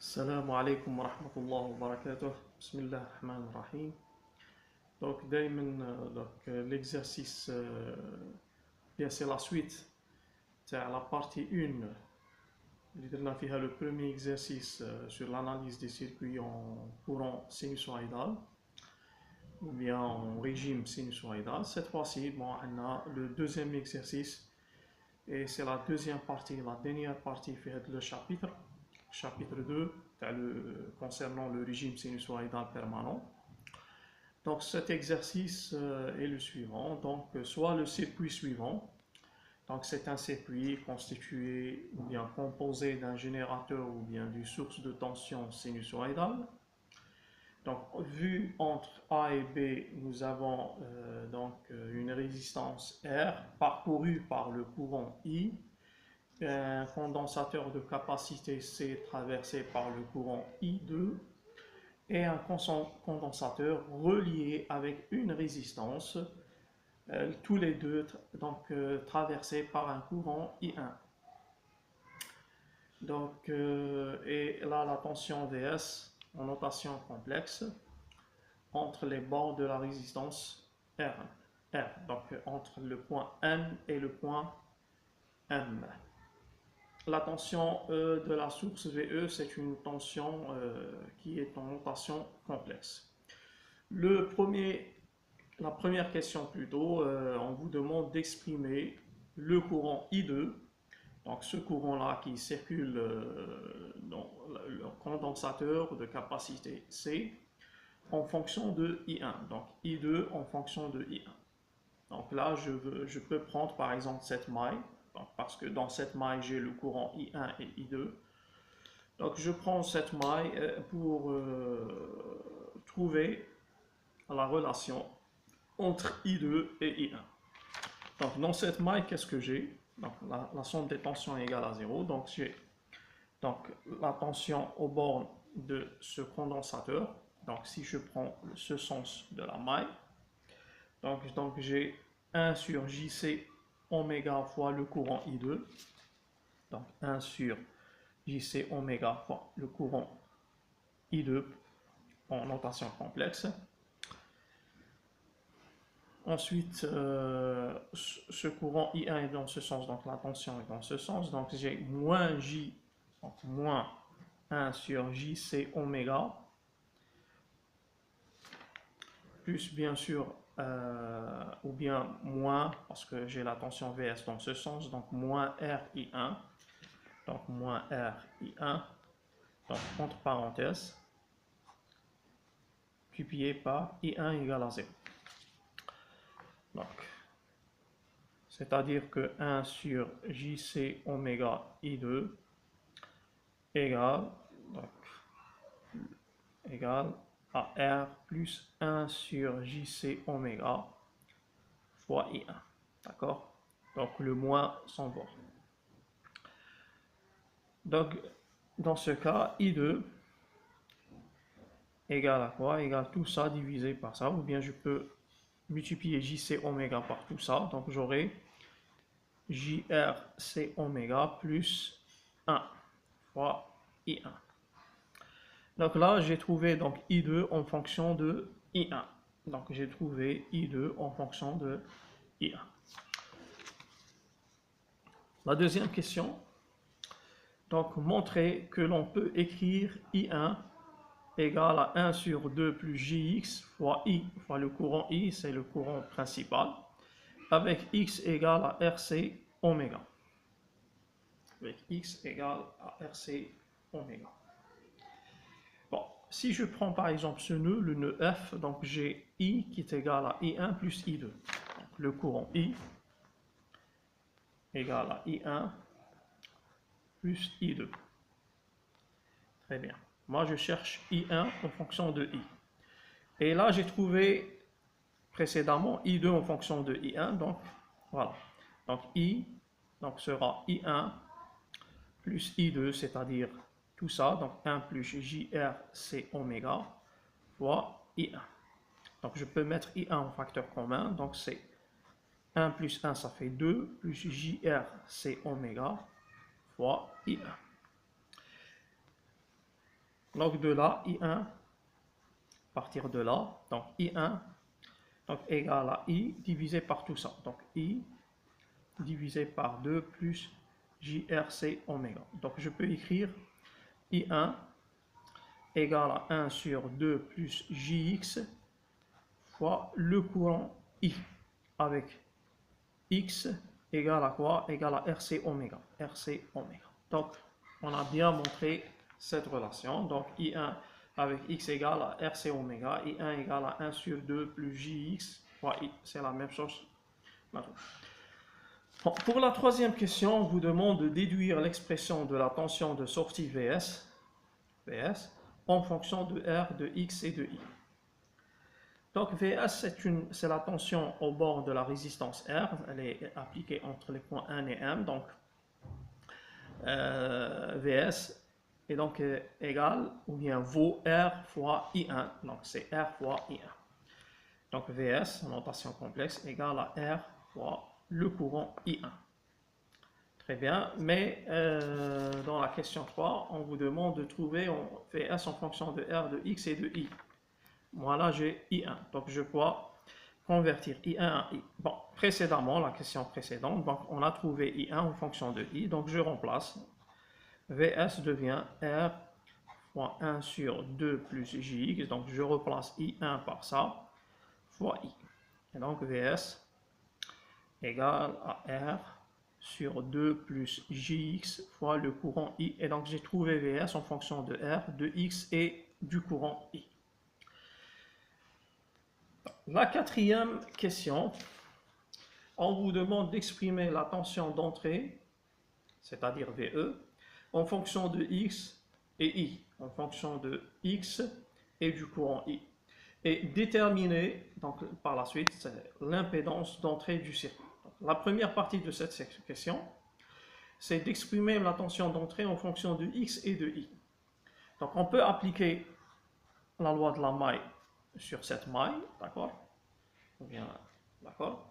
Assalamu alaikum wa rahmatullahi wa barakatuh. Bismillah ar-Rahman ar-Rahim. Donc, l'exercice, bien c'est la suite, c'est la partie 1. Le premier exercice sur l'analyse des circuits en courant sinusoïdal ou bien en régime sinusoïdal. Cette fois-ci, bon, on a le deuxième exercice et c'est la deuxième partie, la dernière partie fait le chapitre 2 concernant le régime sinusoïdal permanent. Donc cet exercice est le suivant, donc soit le circuit suivant, donc c'est un circuit constitué ou bien composé d'un générateur ou bien d'une source de tension sinusoïdale. Donc vu entre A et B, nous avons une résistance R parcourue par le courant I, un condensateur de capacité C traversé par le courant I2 et un condensateur relié avec une résistance, tous les deux traversés par un courant I1. Donc, et là la tension Vs en notation complexe entre les bords de la résistance R, donc entre le point N et le point M. La tension de la source VE, c'est une tension qui est en notation complexe. La première question plutôt, on vous demande d'exprimer le courant I2, donc ce courant-là qui circule dans le condensateur de capacité C, en fonction de I1. Donc I2 en fonction de I1. Donc là, je peux prendre par exemple cette maille, parce que dans cette maille, j'ai le courant I1 et I2. Donc je prends cette maille pour trouver la relation entre I2 et I1. Donc dans cette maille, qu'est-ce que j'ai? Donc la somme des tensions est égale à 0. Donc j'ai la tension aux bornes de ce condensateur. Donc si je prends ce sens de la maille, donc j'ai 1 sur JC oméga fois le courant I2, donc 1 sur JC oméga fois le courant I2 en notation complexe. Ensuite, ce courant I1 est dans ce sens, donc la tension est dans ce sens, donc j'ai moins J, donc moins 1 sur JC oméga, plus bien sûr ou bien moins, parce que j'ai la tension Vs dans ce sens, donc moins RI1, donc moins RI1, donc entre parenthèses, multiplié par I1 égale à 0. Donc, c'est-à-dire que 1 sur JC oméga I2 égale à R plus 1 sur JC oméga fois I1. D'accord? Donc le moins s'envole. Donc dans ce cas, I2 égale à quoi? Égale tout ça divisé par ça, ou bien je peux multiplier JC oméga par tout ça, donc j'aurai JRC oméga plus 1 fois I1. Donc là, j'ai trouvé donc I2 en fonction de I1. Donc j'ai trouvé I2 en fonction de I1. La deuxième question, donc montrer que l'on peut écrire I1 égale à 1 sur 2 plus JX fois I, fois le courant I, c'est le courant principal, avec X égale à RC oméga. Avec X égale à RC oméga. Bon, si je prends par exemple ce nœud, le nœud F, donc j'ai I qui est égal à I1 plus I2. Donc le courant I égale à I1 plus I2. Très bien. Moi, je cherche I1 en fonction de I. Et là, j'ai trouvé précédemment I2 en fonction de I1. Donc, voilà. Donc, I sera I1 plus I2, c'est-à-dire tout ça. Donc, 1 plus JRC oméga fois I1. Donc, je peux mettre I1 en facteur commun. Donc, c'est 1 plus 1, ça fait 2, plus JRC oméga fois I1. Donc de là, I1, à partir de là, donc I1 donc égal à I divisé par tout ça. Donc I divisé par 2 plus JRC oméga. Donc je peux écrire I1 égale à 1 sur 2 plus JX fois le courant I avec X égale à quoi? Égale à RC oméga. RC oméga. Donc on a bien montré cette relation. Donc I1 avec X égale à RC oméga. I1 égale à 1 sur 2 plus JX fois I. C'est la même chose. Bon, pour la troisième question, on vous demande de déduire l'expression de la tension de sortie VS en fonction de R, de X et de I. Donc VS, c'est la tension au bord de la résistance R. Elle est appliquée entre les points 1 et M. Donc VS est donc égal ou bien vaut R fois I1. Donc c'est R fois I1. Donc VS, en notation complexe, égale à R fois le courant I1. Très bien, mais dans la question 3, on vous demande de trouver VS en fonction de R, de X et de I. Moi là j'ai I1, donc je peux convertir I1 à I. Bon, précédemment, la question précédente, donc on a trouvé I1 en fonction de I, donc je remplace. VS devient R fois 1 sur 2 plus JX, donc je replace I1 par ça, fois I. Et donc VS égale à R sur 2 plus JX fois le courant I. Et donc j'ai trouvé VS en fonction de R, de X et du courant I. La quatrième question, on vous demande d'exprimer la tension d'entrée, c'est-à-dire VE, en fonction de X et I, en fonction de X et du courant I. Et déterminer, donc par la suite, l'impédance d'entrée du circuit. Donc, la première partie de cette question, c'est d'exprimer la tension d'entrée en fonction de X et de I. Donc on peut appliquer la loi de la maille sur cette maille, d'accord? Bien, d'accord?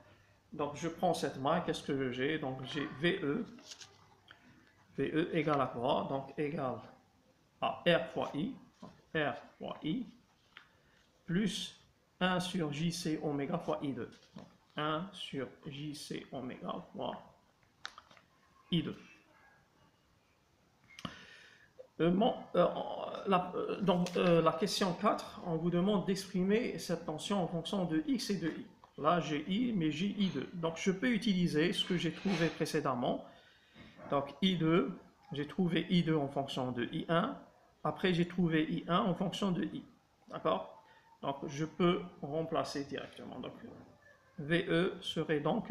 Donc je prends cette maille, qu'est-ce que j'ai? Donc j'ai VE égale à quoi? Donc égale à R fois I, donc R fois I, plus 1 sur JC oméga fois I2. Donc 1 sur JC oméga fois I2. La question 4, on vous demande d'exprimer cette tension en fonction de X et de I. Là, j'ai I, mais j'ai I2. Donc, je peux utiliser ce que j'ai trouvé précédemment. Donc, I2, j'ai trouvé I2 en fonction de I1. Après, j'ai trouvé I1 en fonction de I. D'accord? Donc, je peux remplacer directement. Donc, VE serait donc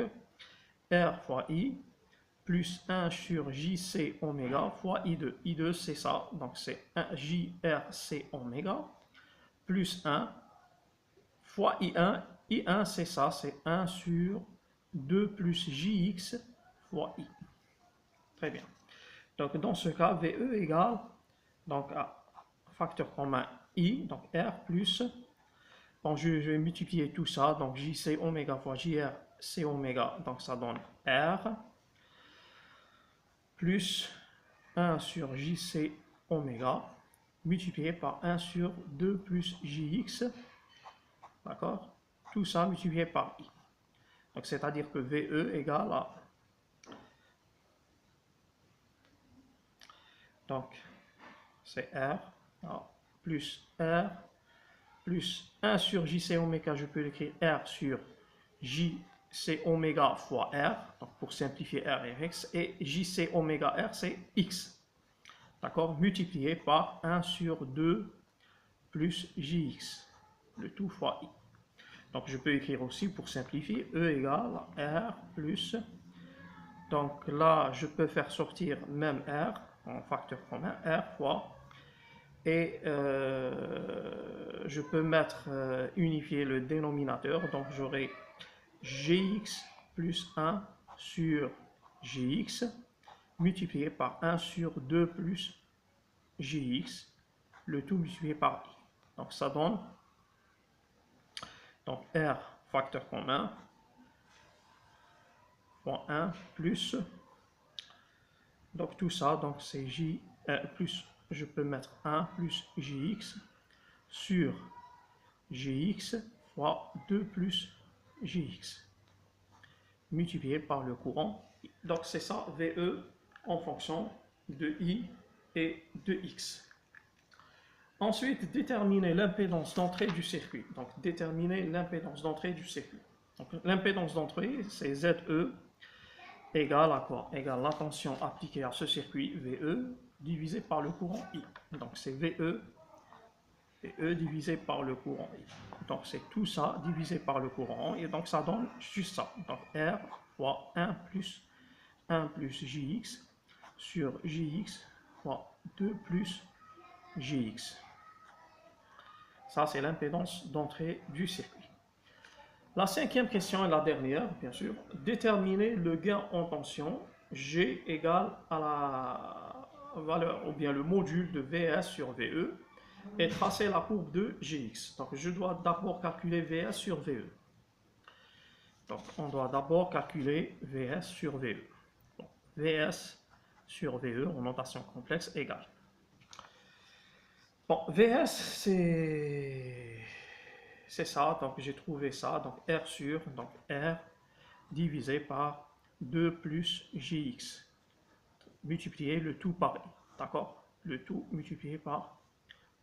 R fois I plus 1 sur JC oméga fois I2. I2, c'est ça, donc c'est 1 JRC oméga plus 1 fois I1. I1, c'est ça, c'est 1 sur 2 plus JX fois I. Très bien. Donc dans ce cas, VE égale donc à facteur commun I, donc R plus, bon, je vais multiplier tout ça, donc JC oméga fois JRC oméga, donc ça donne R plus 1 sur JC oméga multiplié par 1 sur 2 plus JX, d'accord? Tout ça multiplié par I. Donc c'est-à-dire que VE égale à, donc c'est R plus 1 sur JC oméga, je peux l'écrire R sur JC oméga fois R, donc pour simplifier R et X, et JC oméga R c'est X. D'accord, multiplié par 1 sur 2 plus JX, le tout fois I. Donc je peux écrire aussi pour simplifier E égale à R plus, donc là je peux faire sortir même R en facteur commun, R fois, et je peux unifier le dénominateur, donc j'aurai GX plus 1 sur GX multiplié par 1 sur 2 plus GX, le tout multiplié par I. Donc ça donne donc R facteur commun fois 1 plus, donc tout ça, donc c'est J plus je peux mettre 1 plus Gx sur Gx fois 2 plus Gx multiplié par le courant. Donc c'est ça, VE en fonction de I et de X. Ensuite, déterminer l'impédance d'entrée du circuit. Donc déterminer l'impédance d'entrée du circuit. Donc l'impédance d'entrée, c'est ZE égale à quoi? Égale la tension appliquée à ce circuit VE divisé par le courant I. Donc c'est VE divisé par le courant I. Donc c'est tout ça divisé par le courant I. Et donc ça donne juste ça. Donc R fois 1 plus Jx sur Jx fois 2 plus Jx. Ça c'est l'impédance d'entrée du circuit. La cinquième question est la dernière, bien sûr. Déterminer le gain en tension G égale à la valeur ou bien le module de Vs sur Ve et tracer la courbe de Gx. Donc je dois d'abord calculer Vs sur Ve. Donc on doit d'abord calculer Vs sur Ve. Donc, Vs sur Ve en notation complexe égale. Bon, Vs c'est ça, donc j'ai trouvé ça, donc R sur, donc R divisé par 2 plus Gx, multiplié le tout par I, d'accord? Le tout multiplié par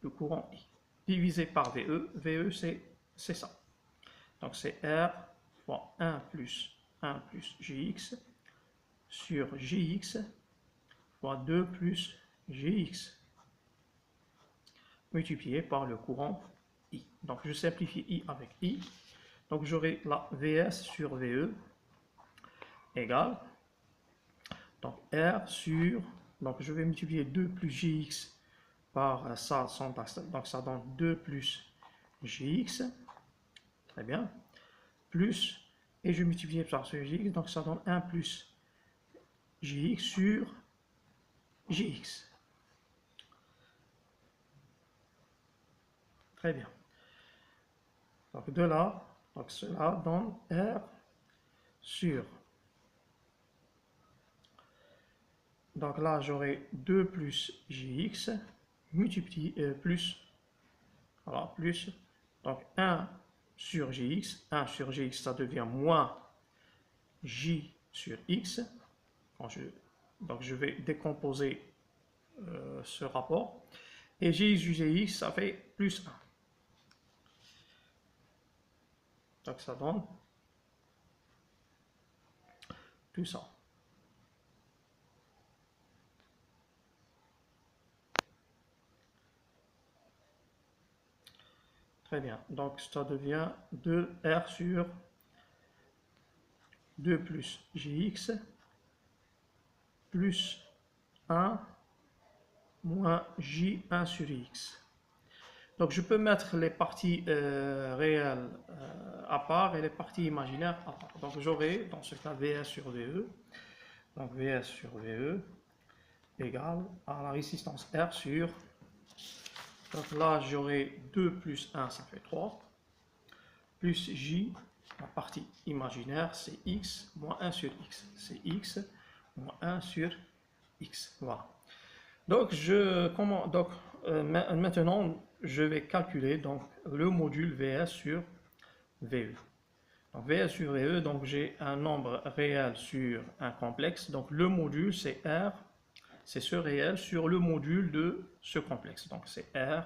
le courant I, divisé par VE, VE c'est ça. Donc c'est R fois 1 plus Gx sur Gx fois 2 plus Gx, multiplié par le courant I. Donc je simplifie I avec I. Donc j'aurai la Vs sur Ve égale, donc R sur, donc je vais multiplier 2 plus Gx par ça, donc ça donne 2 plus Gx, très bien, plus, et je multiplie par ce Gx, donc ça donne 1 plus Gx sur Gx. Très bien. Donc de là, donc cela donne R sur. Donc là, j'aurai 2 plus Gx multiplié plus, voilà, plus, donc 1 sur Gx, 1 sur Gx, ça devient moins J sur X. Donc je vais décomposer ce rapport. Et J sur Gx, ça fait plus 1. Donc ça donne tout ça. Très bien. Donc ça devient 2R sur 2 plus Gx plus 1 moins J1 sur X. Donc je peux mettre les parties réelles à part et les parties imaginaires à part. Donc j'aurai dans ce cas Vs sur Ve. Donc Vs sur Ve égale à la résistance R sur. Donc là j'aurai 2 plus 1, ça fait 3. Plus J, la partie imaginaire, c'est X moins 1 sur X. C'est X moins 1 sur X. Voilà. Donc, maintenant, je vais calculer donc, le module Vs sur Ve. Donc, Vs sur Ve, donc j'ai un nombre réel sur un complexe. Donc, le module, c'est R, c'est ce réel sur le module de ce complexe. Donc, c'est R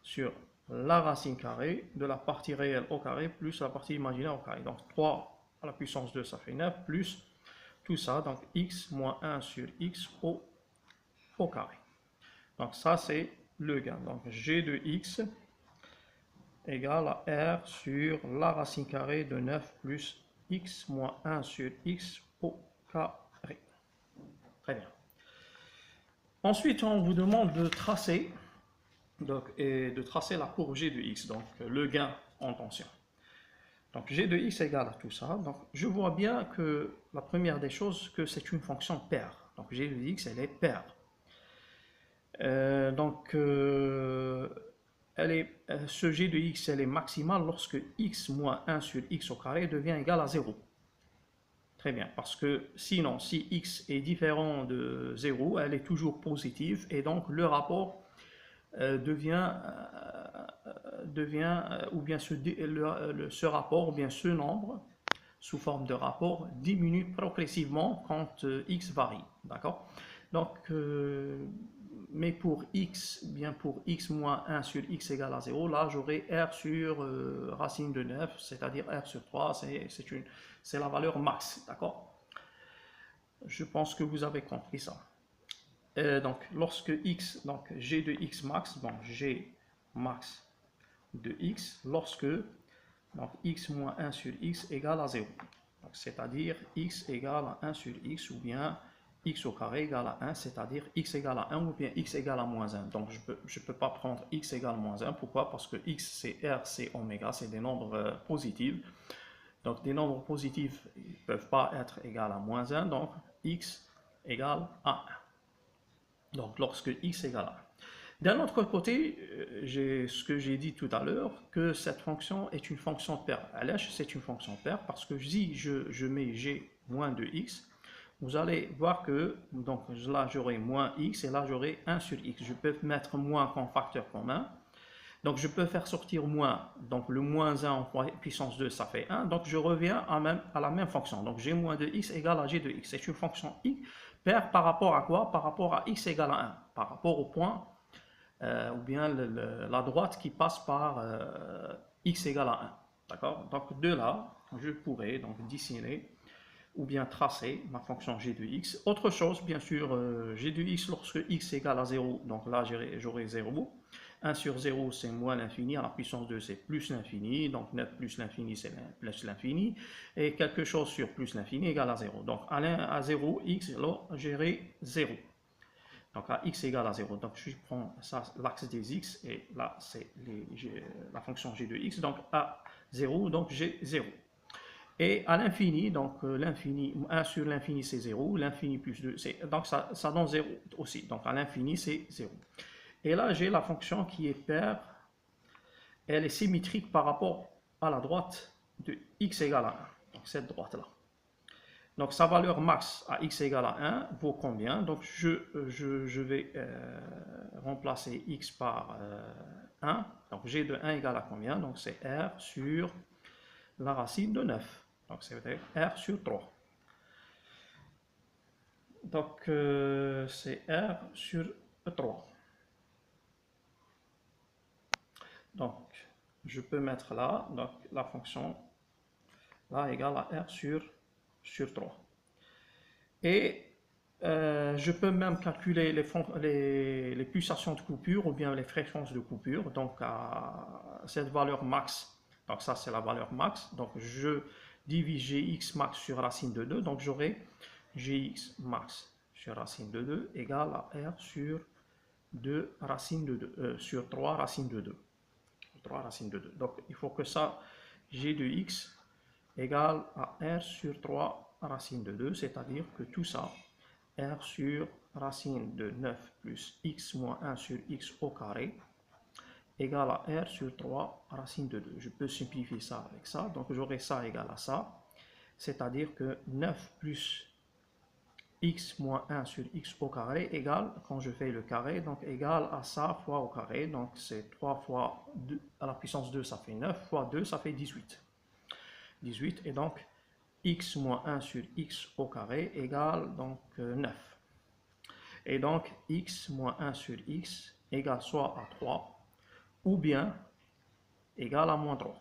sur la racine carrée de la partie réelle au carré plus la partie imaginaire au carré. Donc, 3 à la puissance 2, ça fait 9, plus tout ça, donc x moins 1 sur x au carré. Donc ça c'est le gain. Donc g de x égale à r sur la racine carrée de 9 plus x moins 1 sur x au carré. Très bien. Ensuite, on vous demande de tracer, la courbe g de x, donc le gain en tension. Donc g de x égale à tout ça. Donc je vois bien que la première des choses, que c'est une fonction paire. Donc g de x, elle est paire. Ce g de x, elle est maximale lorsque x moins 1 sur x au carré devient égal à 0. Très bien, parce que sinon, si x est différent de 0, elle est toujours positive, et donc le rapport ou bien ce rapport, ou bien ce nombre, sous forme de rapport, diminue progressivement quand x varie, d'accord? Donc, mais pour x, bien pour x moins 1 sur x égale à 0, là j'aurai r sur racine de 9, c'est-à-dire r sur 3, c'est la valeur max, d'accord? Je pense que vous avez compris ça. Donc, lorsque x, donc g de x max, bon, g max de x, lorsque donc, x moins 1 sur x égale à 0. C'est-à-dire x égale à 1 sur x, ou bien x au carré égale à 1, c'est-à-dire x égale à 1, ou bien x égale à moins 1. Donc, je ne peux pas prendre x égale à moins 1. Pourquoi? Parce que x, c'est r, c'est oméga, c'est des nombres positifs. Donc, des nombres positifs ne peuvent pas être égaux à moins 1, donc x égale à 1. Donc, lorsque x égale à 1. D'un autre côté, ce que j'ai dit tout à l'heure, que cette fonction est une fonction de paire. LH, c'est une fonction de paire parce que si je mets g moins de x, vous allez voir que donc là j'aurai moins x et là j'aurai 1 sur x. Je peux mettre moins comme facteur commun. Donc je peux faire sortir moins. Donc le moins 1 en puissance 2, ça fait 1. Donc je reviens à la même fonction. Donc g moins de x égale à g de x. C'est une fonction x paire par rapport à quoi? Par rapport à x égale à 1. Par rapport au point ou bien la droite qui passe par x égale à 1. D'accord? Donc de là, je pourrais donc dessiner ou bien tracer ma fonction g de x. Autre chose, bien sûr, g de x lorsque x égale à 0, donc là j'aurai 0. 1 sur 0 c'est moins l'infini, à la puissance 2 c'est plus l'infini, donc 9 plus l'infini c'est plus l'infini, et quelque chose sur plus l'infini égale à 0. Donc à 0, x, là j'aurai 0. Donc à x égale à 0. Donc je prends ça, l'axe des x, et là c'est la fonction g de x. Donc à 0, donc j'ai 0. Et à l'infini, donc l'infini, 1 sur l'infini c'est 0, l'infini plus 2, donc ça donne 0 aussi. Donc à l'infini c'est 0. Et là j'ai la fonction qui est paire, elle est symétrique par rapport à la droite de x égale à 1. Donc cette droite-là. Donc sa valeur max à x égale à 1 vaut combien? Donc je vais remplacer x par 1. Donc g de 1 égale à combien? Donc c'est r sur la racine de 9. Donc c'est r sur 3. Donc c'est r sur 3. Donc je peux mettre là, donc la fonction là égale à r sur 3. Et je peux même calculer les pulsations de coupure ou bien les fréquences de coupure. Donc à cette valeur max, donc ça c'est la valeur max, donc je divise gx max sur racine de 2, donc j'aurai gx max sur racine de 2 égale à r sur 2 racine de 2, sur 3 racine de 2. 3 racine de 2. Donc il faut que ça, g de x égale à r sur 3 racine de 2, c'est-à-dire que tout ça, r sur racine de 9 plus x moins 1 sur x au carré égale à r sur 3 racine de 2. Je peux simplifier ça avec ça, donc j'aurai ça égale à ça, c'est-à-dire que 9 plus x moins 1 sur x au carré égale, quand je fais le carré, donc égale à ça fois au carré, donc c'est 3 fois 2 à la puissance 2, ça fait 9, fois 2, ça fait 18. 18, et donc x moins 1 sur x au carré égale donc 9. Et donc x moins 1 sur x égale soit à 3, ou bien égale à moins 3,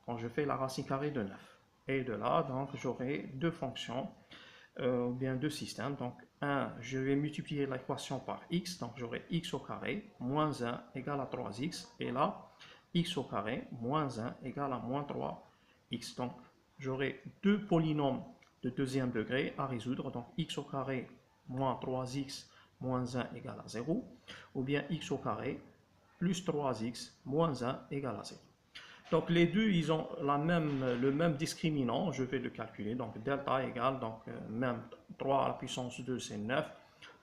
quand je fais la racine carrée de 9. Et de là, donc j'aurai deux fonctions, ou bien deux systèmes. Donc je vais multiplier l'équation par x, donc j'aurai x au carré moins 1 égale à 3x, et là x au carré moins 1 égale à moins 3x. Donc j'aurai deux polynômes de deuxième degré à résoudre, donc x au carré moins 3x moins 1 égale à 0, ou bien x au carré plus 3x moins 1 égale à 0. Donc les deux, ils ont le même discriminant, je vais le calculer, donc delta égale, donc même 3 à la puissance 2 c'est 9,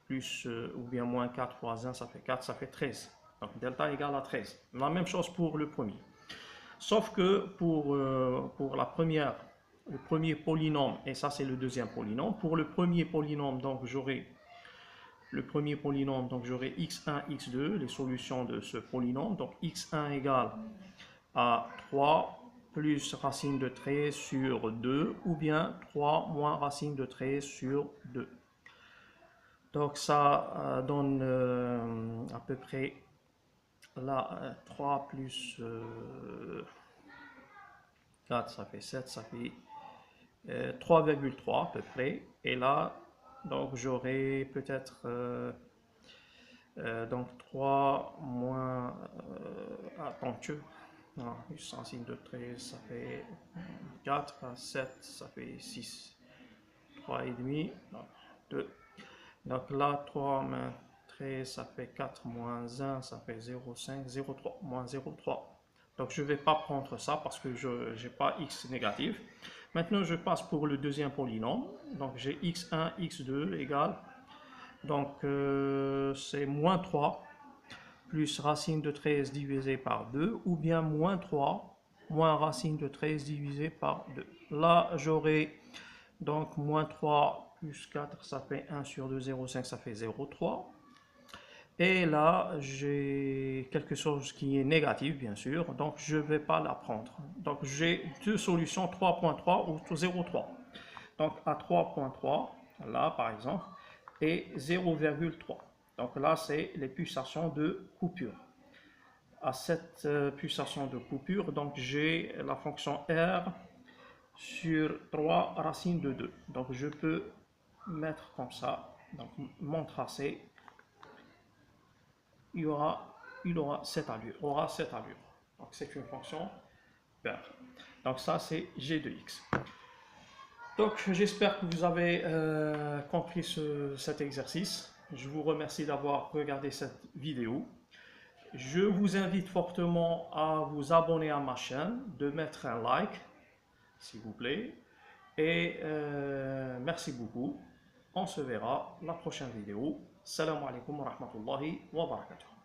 plus ou bien moins 4 fois 1 ça fait 4, ça fait 13. Donc delta égale à 13. La même chose pour le premier. Sauf que pour le premier polynôme, et ça c'est le deuxième polynôme, pour le premier polynôme, donc j'aurai le premier polynôme, donc j'aurai x1, x2, les solutions de ce polynôme. Donc x1 égale à 3 plus racine de 13 sur 2, ou bien 3 moins racine de 13 sur 2. Donc ça donne à peu près là 3 plus 4, ça fait 7, ça fait 3,3 à peu près. Et là, donc j'aurai peut-être donc 3 moins attention. Non, racine de 13, ça fait 4, 7, ça fait 6, 3 et demi, 2. Donc là, 3 moins 13, ça fait 4 moins 1, ça fait 0,5, 0,3, moins 0,3. Donc je ne vais pas prendre ça parce que je n'ai pas x négatif. Maintenant, je passe pour le deuxième polynôme. Donc j'ai x1, x2 égale, donc c'est moins 3 plus racine de 13 divisé par 2, ou bien moins 3 moins racine de 13 divisé par 2. Là, j'aurai donc moins 3 plus 4, ça fait 1 sur 2, 0,5, ça fait 0,3. Et là, j'ai quelque chose qui est négatif, bien sûr, donc je ne vais pas la prendre. Donc j'ai deux solutions, 3,3 ou 0,3. Donc à 3,3, là par exemple, et 0,3. Donc là, c'est les pulsations de coupure. À cette pulsation de coupure, donc j'ai la fonction R sur 3 racine de 2. Donc je peux mettre comme ça, donc mon tracé, il aura cette allure. Donc c'est une fonction paire. Donc ça c'est g de x. Donc j'espère que vous avez compris cet exercice. Je vous remercie d'avoir regardé cette vidéo. Je vous invite fortement à vous abonner à ma chaîne, de mettre un like, s'il vous plaît. Et merci beaucoup. On se verra la prochaine vidéo. Salam alaikum wa rahmatullahi wa barakatuh.